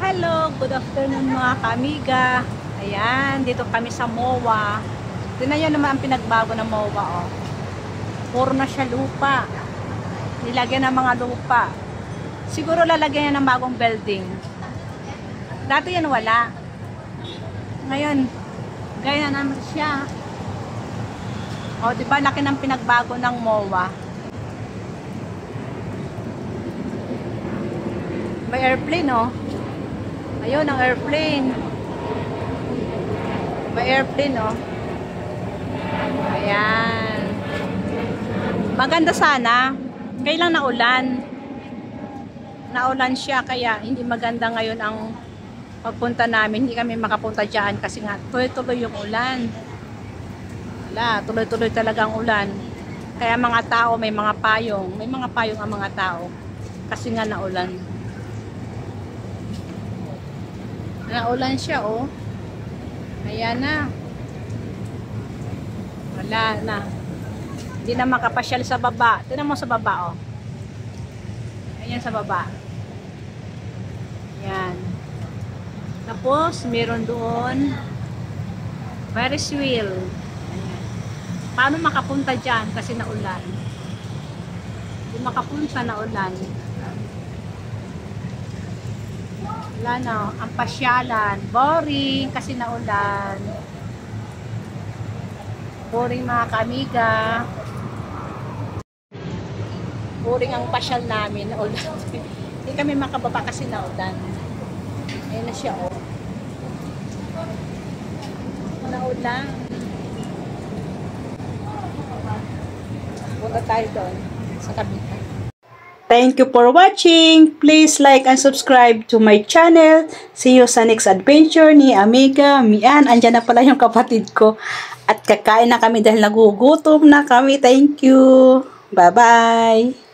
Hello, good afternoon mga kaamiga. Ayan, dito kami sa MOA. Tingnan nyo naman ang pinagbago ng MOA, oh. Puro na siya lupa. Nilagyan ng mga lupa. Siguro lalagyan niya ng bagong building. Dati yan wala. Ngayon, gaya naman siya. O, diba, laki ng pinagbago ng MOA. May airplane, oh. Ayun, ang airplane. May airplane, oh. Ayan. Maganda sana. Kailang naulan. Naulan siya, kaya hindi maganda ngayon ang pagpunta namin. Hindi kami makapunta dyan kasi nga tuloy-tuloy yung ulan. Wala, tuloy-tuloy talaga ang ulan. Kaya mga tao may mga payong. May mga payong ang mga tao. Kasi nga naulan. Naulan siya, oh. Ayan na. Wala na. Hindi na makapasyal sa baba. Tingnan mo sa baba, oh. Ayan sa baba. Ayan. Tapos, meron doon Ferris wheel. Ayan. Paano makapunta dyan? Kasi naulan. Hindi makapunta, naulan. Wala na, ang pasyalan. Boring kasi naulan. Boring mga kaamiga. Boring ang pasyal namin, naulan. Hindi kami makababa kasi naulan. Ayan na siya, oh. Naulan. Punta tayo doon sa kabitan. Thank you for watching. Please like and subscribe to my channel. See you sa next adventure ni Amiga Mian. Andyan na pala yung kapatid ko. At kakain na kami dahil nagugutom na kami. Thank you. Bye-bye.